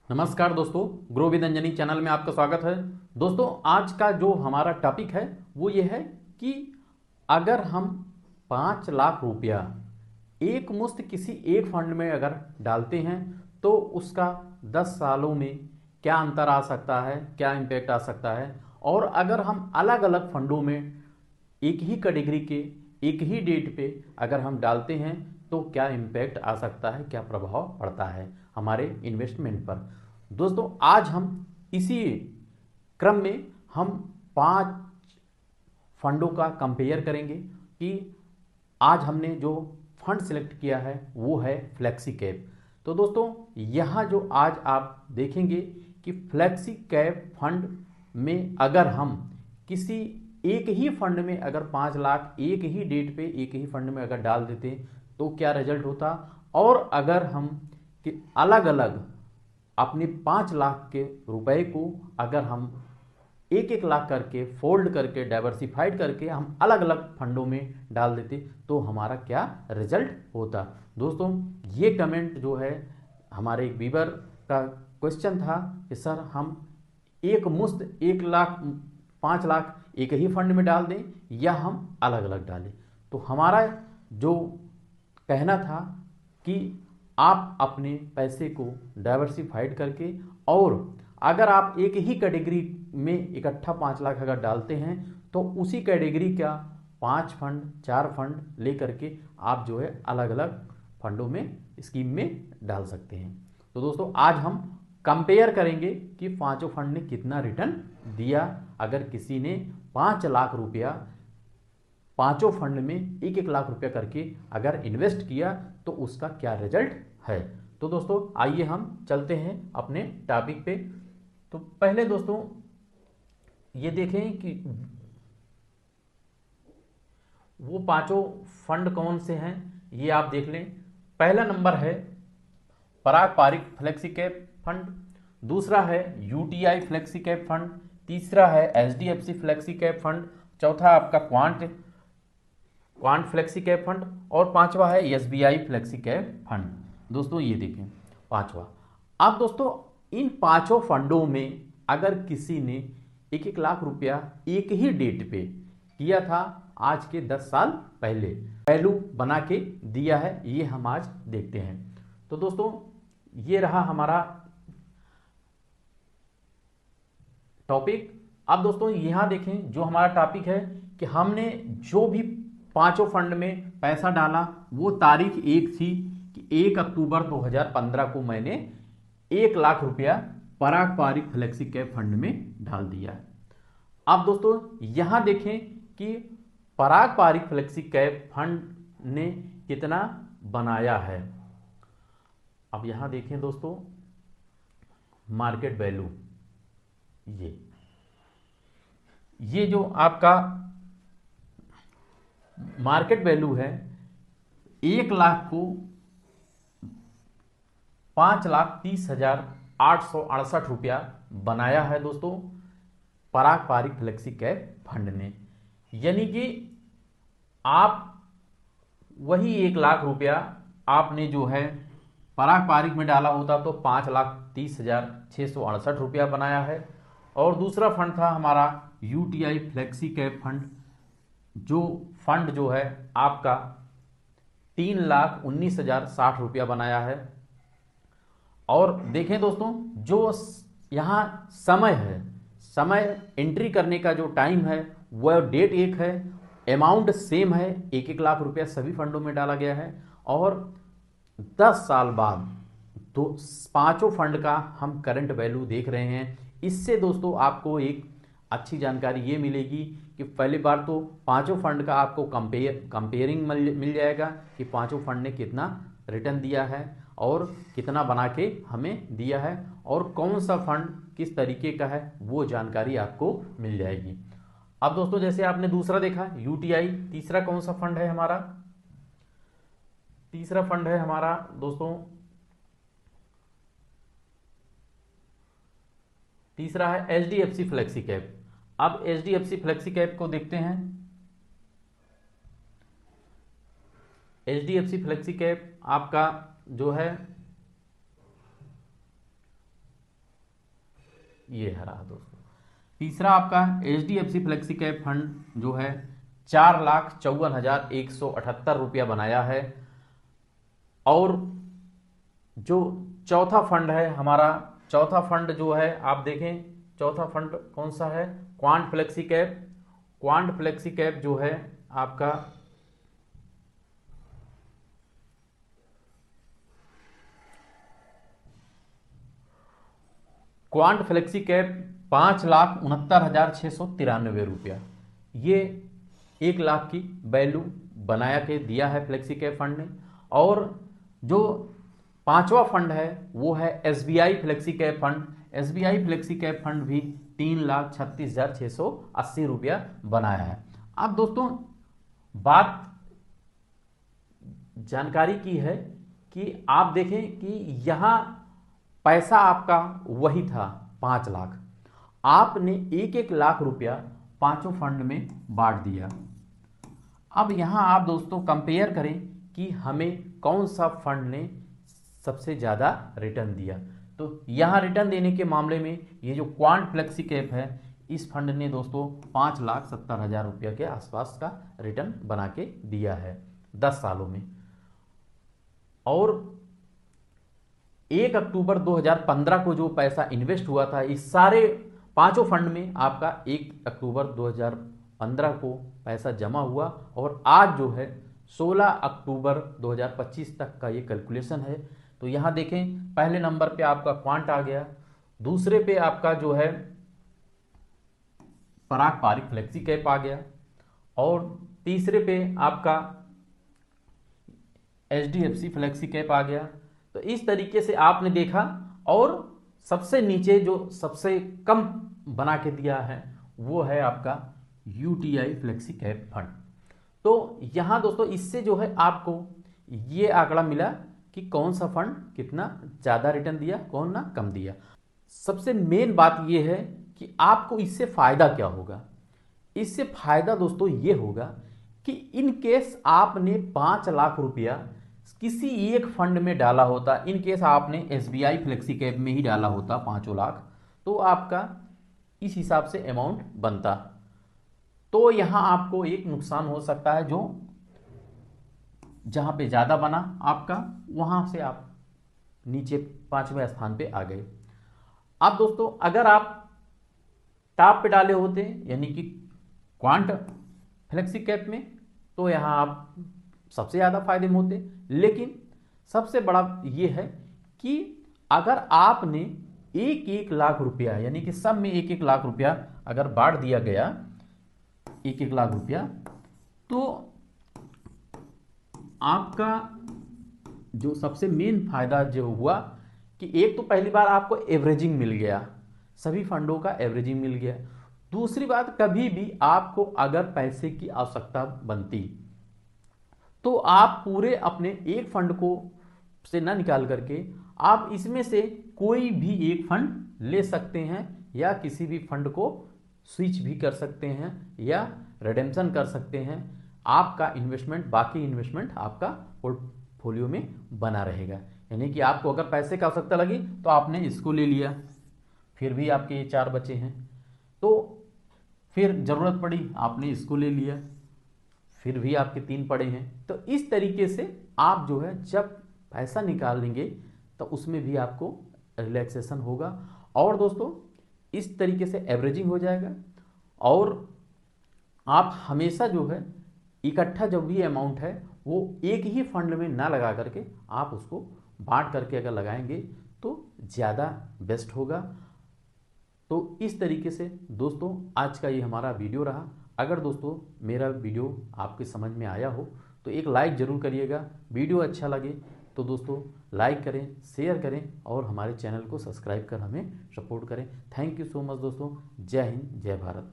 नमस्कार दोस्तों, grow with Anjani channel में आपका स्वागत है। दोस्तों, आज का जो हमारा टॉपिक है वो ये है कि अगर हम 5 लाख रुपया एक मुश्त किसी एक फंड में अगर डालते हैं तो उसका 10 सालों में क्या अंतर आ सकता है, क्या इम्पैक्ट आ सकता है। और अगर हम अलग अलग फंडों में एक ही कैटेगरी के एक ही डेट पे अगर हम डालते हैं तो क्या इम्पैक्ट आ सकता है, क्या प्रभाव पड़ता है हमारे इन्वेस्टमेंट पर। दोस्तों, आज हम इसी क्रम में हम 5 फंडों का कंपेयर करेंगे कि आज हमने जो फंड सिलेक्ट किया है वो है फ्लेक्सी कैप। तो दोस्तों, यहाँ जो आज आप देखेंगे कि फ्लेक्सी कैप फंड में अगर हम किसी एक ही फंड में अगर 5 लाख एक ही डेट पे एक ही फंड में अगर डाल देते तो क्या रिजल्ट होता, और अगर हम अलग अलग अपने 5 लाख के रुपए को अगर हम एक एक लाख करके फोल्ड करके डाइवर्सिफाइड करके हम अलग अलग फंडों में डाल देते तो हमारा क्या रिजल्ट होता। दोस्तों, ये कमेंट जो है हमारे एक व्यूअर का क्वेश्चन था कि सर हम एक मुश्त 1 लाख 5 लाख एक ही फंड में डाल दें या हम अलग अलग डालें। तो हमारा जो कहना था कि आप अपने पैसे को डाइवर्सिफाइड करके, और अगर आप एक ही कैटेगरी में इकट्ठा 5 लाख अगर डालते हैं तो उसी कैटेगरी का 5 फंड 4 फंड लेकर के आप जो है अलग अलग फंडों में स्कीम में डाल सकते हैं। तो दोस्तों, आज हम कंपेयर करेंगे कि पांचों फंड ने कितना रिटर्न दिया। अगर किसी ने 5 लाख रुपया पांचों फंड में एक एक लाख रुपया करके अगर इन्वेस्ट किया तो उसका क्या रिजल्ट है। तो दोस्तों, आइए हम चलते हैं अपने टॉपिक पे। तो पहले दोस्तों ये देखें कि वो पांचों फंड कौन से हैं, ये आप देख लें। पहला नंबर है पराग पारिक फ्लेक्सी कैप फंड, दूसरा है यूटीआई फ्लेक्सी कैप फंड, तीसरा है एचडीएफसी फ्लेक्सी कैप फंड, चौथा आपका क्वांट फ्लेक्सी कैप फंड, और पांचवा है एसबीआई फ्लेक्सी कैप फंड। दोस्तों ये देखें पांचवा। अब दोस्तों, इन पांचों फंडों में अगर किसी ने एक एक लाख रुपया एक ही डेट पे किया था आज के 10 साल पहले, वैल्यू बना के दिया है, ये हम आज देखते हैं। तो दोस्तों, ये रहा हमारा टॉपिक। अब दोस्तों यहां देखें, जो हमारा टॉपिक है कि हमने जो भी पांचों फंड में पैसा डाला वो तारीख एक थी कि 1 अक्टूबर 2015 को मैंने 1 लाख रुपया पराग पारिक फ्लेक्सी कैप फंड में डाल दिया है। अब दोस्तों यहां देखें कि पराग पारिक फ्लेक्सी कैप फंड ने कितना बनाया है। अब यहां देखें दोस्तों, मार्केट वैल्यू, ये जो आपका मार्केट वैल्यू है 1 लाख को 5,30,868 रुपया बनाया है दोस्तों पराग पारिक फ्लेक्सी कैप फंड ने। यानी कि आप वही 1 लाख रुपया आपने जो है पराग पारिक में डाला होता तो 5,30,668 रुपया बनाया है। और दूसरा फंड था हमारा यूटीआई फ्लेक्सी कैप फंड, जो फंड जो है आपका 3,19,060 रुपया बनाया है। और देखें दोस्तों, जो यहाँ समय है, समय एंट्री करने का जो टाइम है वह डेट एक है, अमाउंट सेम है, एक एक लाख रुपया सभी फंडों में डाला गया है। और 10 साल बाद तो पांचों फंड का हम करंट वैल्यू देख रहे हैं। इससे दोस्तों आपको एक अच्छी जानकारी ये मिलेगी कि पहली बार तो पांचों फंड का आपको कंपेयरिंग मिल जाएगा कि पांचों फंड ने कितना रिटर्न दिया है और कितना बना के हमें दिया है, और कौन सा फंड किस तरीके का है वो जानकारी आपको मिल जाएगी। अब दोस्तों, जैसे आपने दूसरा देखा यूटीआई, तीसरा कौन सा फंड है हमारा? तीसरा फंड है हमारा दोस्तों, तीसरा है एचडीएफसी फ्लेक्सी कैप। अब एचडीएफसी फ्लेक्सी कैप को देखते हैं। एचडीएफसी फ्लेक्सी कैप आपका जो है ये रहा दोस्तों। तीसरा आपका HDFC फ्लेक्सी कैप फंड जो है 4,54,178 रुपया बनाया है। और जो चौथा फंड है हमारा, चौथा फंड जो है आप देखें, चौथा फंड कौन सा है, quant flexi cap. Quant flexi cap जो है आपका क्वांट फ्लेक्सी कैप 5,69,693 रुपया, ये 1 लाख की वैल्यू बनाया के दिया है फ्लेक्सी कैप फंड ने। और जो पांचवा फंड है वो है SBI flexi cap fund. SBI flexi cap fund भी 3,36,680 रुपया बनाया है। अब दोस्तों बात जानकारी की है कि आप देखें कि यहां पैसा आपका वही था 5 लाख, आपने 1-1 लाख रुपया पांचों फंड में बांट दिया। अब यहां आप दोस्तों कंपेयर करें कि हमें कौन सा फंड ने सबसे ज़्यादा रिटर्न दिया। तो यहां रिटर्न देने के मामले में ये जो क्वांट फ्लेक्सी कैप है, इस फंड ने दोस्तों 5,70,000 रुपया के आसपास का रिटर्न बना के दिया है 10 सालों में। और 1 अक्टूबर 2015 को जो पैसा इन्वेस्ट हुआ था इस सारे पांचों फंड में, आपका 1 अक्टूबर 2015 को पैसा जमा हुआ। और आज जो है 16 अक्टूबर 2025 तक का ये कैलकुलेशन है। तो यहाँ देखें, पहले नंबर पे आपका क्वांट आ गया, दूसरे पे आपका जो है पराग पारिक फ्लेक्सी कैप आ गया, और तीसरे पे आपका HDFC फ्लेक्सी कैप आ गया। तो इस तरीके से आपने देखा। और सबसे नीचे जो सबसे कम बना के दिया है वो है आपका UTI फ्लेक्सी कैप फंड। तो यहाँ दोस्तों इससे जो है आपको ये आंकड़ा मिला कि कौन सा फंड कितना ज़्यादा रिटर्न दिया, कौन ना कम दिया। सबसे मेन बात ये है कि आपको इससे फ़ायदा क्या होगा। इससे फ़ायदा दोस्तों ये होगा कि इन केस आपने 5 लाख रुपया किसी एक फंड में डाला होता, इन केस आपने SBI फ्लेक्सी कैप में ही डाला होता 5 लाख, तो आपका इस हिसाब से अमाउंट बनता। तो यहाँ आपको एक नुकसान हो सकता है, जो जहाँ पे ज़्यादा बना आपका वहाँ से आप नीचे 5वें स्थान पे आ गए। अब दोस्तों अगर आप टॉप पे डाले होते यानी कि क्वांट फ्लेक्सी कैप में, तो यहाँ आप सबसे ज़्यादा फायदे में होते। लेकिन सबसे बड़ा ये है कि अगर आपने 1-1 लाख रुपया, यानी कि सब में 1-1 लाख रुपया अगर बांट दिया गया, 1-1 लाख रुपया, तो आपका जो सबसे मेन फायदा जो हुआ कि एक तो पहली बार आपको एवरेजिंग मिल गया, सभी फंडों का एवरेजिंग मिल गया। दूसरी बात, कभी भी आपको अगर पैसे की आवश्यकता बनती तो आप पूरे अपने एक फंड को से ना निकाल करके आप इसमें से कोई भी एक फंड ले सकते हैं, या किसी भी फंड को स्विच भी कर सकते हैं या रिडेम्पशन कर सकते हैं। आपका इन्वेस्टमेंट, बाकी इन्वेस्टमेंट आपका पोर्टफोलियो में बना रहेगा। यानी कि आपको अगर पैसे की आवश्यकता लगी तो आपने इसको ले लिया, फिर भी आपके ये 4 बचे हैं, तो फिर ज़रूरत पड़ी आपने इसको ले लिया, फिर भी आपके 3 पड़े हैं। तो इस तरीके से आप जो है जब पैसा निकालेंगे तो उसमें भी आपको रिलैक्सेशन होगा। और दोस्तों इस तरीके से एवरेजिंग हो जाएगा, और आप हमेशा जो है इकट्ठा जो भी अमाउंट है वो एक ही फंड में ना लगा करके आप उसको बांट करके अगर लगाएंगे तो ज़्यादा बेस्ट होगा। तो इस तरीके से दोस्तों आज का ये हमारा वीडियो रहा। अगर दोस्तों मेरा वीडियो आपके समझ में आया हो तो एक लाइक ज़रूर करिएगा। वीडियो अच्छा लगे तो दोस्तों लाइक करें, शेयर करें और हमारे चैनल को सब्सक्राइब कर हमें सपोर्ट करें। थैंक यू सो मच दोस्तों। जय हिंद, जय भारत।